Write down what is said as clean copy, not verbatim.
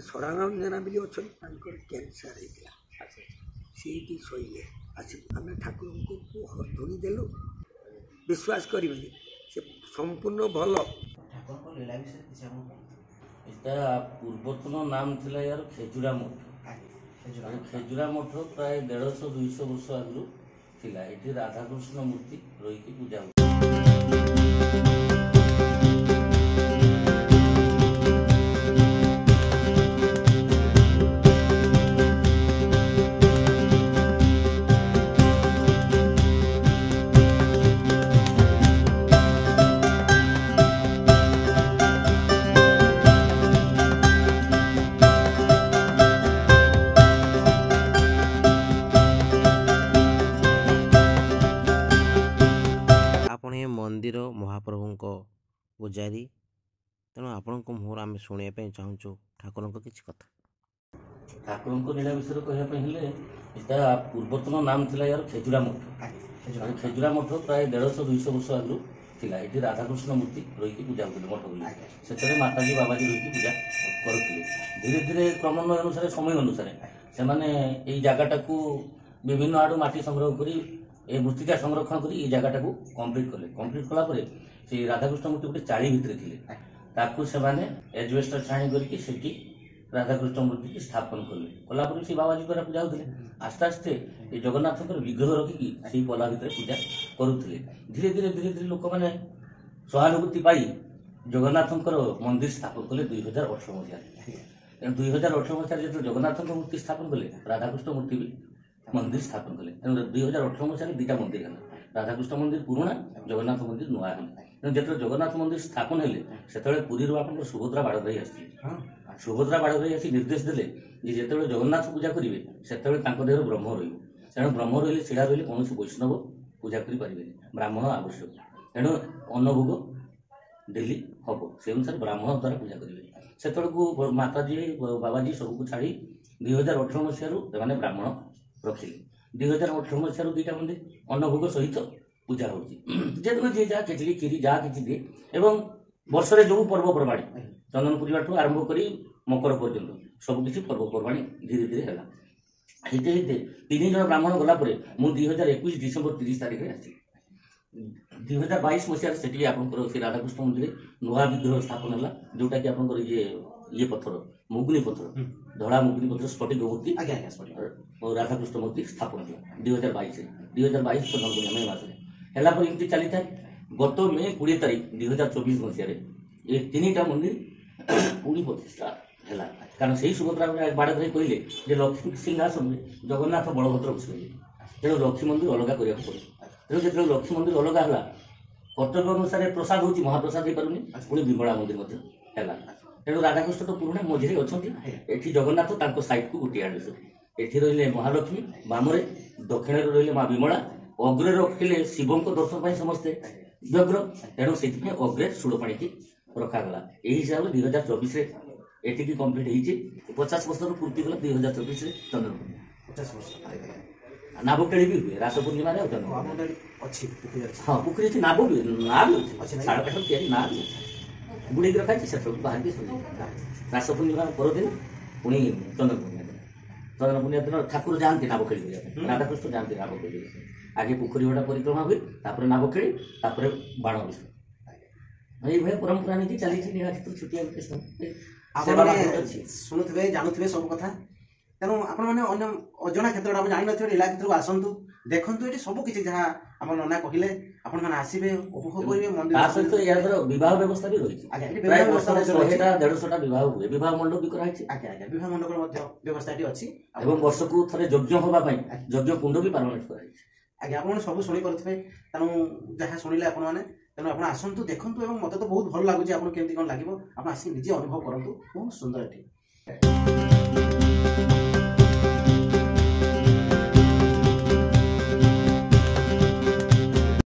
ସରାରଞ୍ଜନା ବୋଲି ଅଛନ୍ତି ତାଙ୍କର କ୍ୟାନ୍ସର ହେଇଥିଲା ସେଇଠି ଶୋଇଲେ ଆସିକି ଆମେ ଠାକୁରଙ୍କୁ ହରଧୁଣି ଦେଲୁ ବିଶ୍ୱାସ କରିବେନି ସେ ସମ୍ପୂର୍ଣ୍ଣ ଭଲ। এটা পূর্বতন নাম ଥିଲା यार খেজুরা মঠ। খেজুরা মঠ প্রায় 150-200 ବର୍ଷ ଆଗରୁ ଥିଲା। ଏଠି ରାଧାକୃଷ୍ଣ ମୂର୍ତ୍ତି ରହିକି ପୂଜା ହୁଏ। मंदिर महाप्रभु पूजारी तेणु आपण मुहर आम शुणा चाहूँ ठाकुर किसी कथा। ठाकुर लीला विषय कहते पूर्वतन नाम था यार खेजुरा मठ। खेजुरा मठ प्राय 150-200 वर्ष आगु थिला। एठी राधाकृष्ण मूर्ति रही पूजा होते मठ बोली से माताजी बाबाजी रही पूजा करुले। धीरे धीरे क्रमान्वय अनुसार समय अनुसार से मैंने जगटा को विभिन्न आड़ माटी संग्रह कर मृत्तिका संरक्षण कर जगटा को कंप्लीट कले। कंप्लीट कलापर से राधाकृष्ण मूर्ति गोटे चाली भितर थे से एजबेस्टर छाणी करके राधाकृष्ण मूर्ति की स्थापन कले। कलापर से बाबाजी द्वारा पूजा होते आस्ते आस्ते ये जगन्नाथ विग्रह रखिकी से पला भितर पूजा करुले। धीरे धीरे धीरे धीरे लोक मैंने सहानुभूति पाई जगन्नाथ मंदिर स्थापन कले 2018 मसीह। 2018 मसीह जो जगन्नाथ मूर्ति स्थापन कले राधाकृष्ण मूर्ति भी मंदिर स्थापन कले। 2018 मसीह दुटा मंदिर है राधाकृष्ण मंदिर पुराणा जगन्नाथ मंदिर नुआ है। जो जगन्नाथ मंदिर स्थापन हेले से पुरी आप सुभद्रा बाड़भाई आसती सुभद्रा बाड़भाई आसी निर्देश देले जो जगन्नाथ पूजा करेंगे से देह ब्रह्म रण ब्रह्म रही छिड़ा रही कौन वैष्णव पूजा करें ब्राह्मण आवश्यक तेणु अन्नभोग डेली हम से अनुसार ब्राह्मण द्वारा पूजा करेंगे से माताजी बाबाजी सबको छाड़ी 2018 मसीह मैंने ब्राह्मण रखिले। 2018 मसीह दुईटा मंदिर अन्नभोग सहित पूजा होती जी जहाँ खिचड़ी खीरी जहाँ कि दिए एवं वर्षे जो पर्वपर्वाणी चंदन पूजा ठूँ आरंभ कर मकर पर्यंत सबकि पर्वपर्वाणी धीरे धीरे है हेते हेते 3 जन ब्राह्मण गलापर मुझे 2021 डिसेम्बर 30 तारीख में आसी 2022 मसीह से आप राधाकृष्ण मंदिर नुआ विग्रह स्थापन है जोटा कि आप ये पत्थर मुगुनी पत्थर धड़ा मुगुनी पत्थर स्फटिक मूर्ति राधाकृष्ण मूर्ति स्थापन है 2022 मे मसरे है एमती चली था। गत मे 20 तारीख 2024 मसीह ये 3टा मंदिर पुणी प्रतिष्ठा है कारण से सुभद्रा बाड़ भाई कहले लक्ष्मी सिंहासन में जगन्नाथ बलभद्र बसले तेणु लक्ष्मी मंदिर अलग करा पड़े। तेणु जो लक्ष्मी मंदिर अलग है कर्तव्य अनुसार प्रसाद हो महाप्रसाद हो पारे पुणी विमला मंदिर है। तेणु राधाकृष्ण तो पुराणा मझे अच्छा ये जगन्नाथ साइड को गोटे आड़े ये रही महालक्ष्मी बामरे दक्षिण रही माँ विमला अग्रे रखिले शिव को दर्शन समस्ते व्यग्र तेणु से अग्रे सुड़पाणी की रखागला। यही हिसाब से 2024 एटी कम्प्लीट हो 50 वर्ष पूर्ति गला 2024 चंद्र 50 वर्ष नाबकेड़ी भी हुए रास पूर्णिमा हाँ पुखरी अच्छी नाब भी ना भी अच्छे साढ़ काठ तैयारी ना भी बुड़े रखा से बाहर की रास पूर्णिमा परदिन पुणी चंद्र पूर्णिमा दिन ठाकुर जाती नाबखेड़ी राधाकृष्ण जाती नाबखेड़ी आगे पोखरी गुड़ा परिक्रमा हुए नाबखेड़ी बाण विषय ये परंपरा नहीं चली नीलाक्षेत्र छुटिया शुणुवे जानुवे सब कथा तेणु आपने अजना क्षेत्र आप जान नीला क्षेत्र को आसतु देखु ये सब किसी जहाँ आम नना कहले आपने आसवे उपभोग करेंगे मंदिर सहित यार विवाह व्यवस्था भी रही 150-150 विवाह हुए विवाह मंडप भी कराई विवाह मंडप व्यवस्था अच्छी वर्ष को थे यज्ञ हाँपाई यज्ञ कुंड भी परमानेंट कराई आज्ञा आप सब शुणी करेंगे तेणु जहाँ शुणिले आपने तेणु आप आसतु देखु मत तो बहुत भल लगुच आपको केमती कौन लगे आप आसिक निजे अनुभव करूँ बहुत सुंदर ये।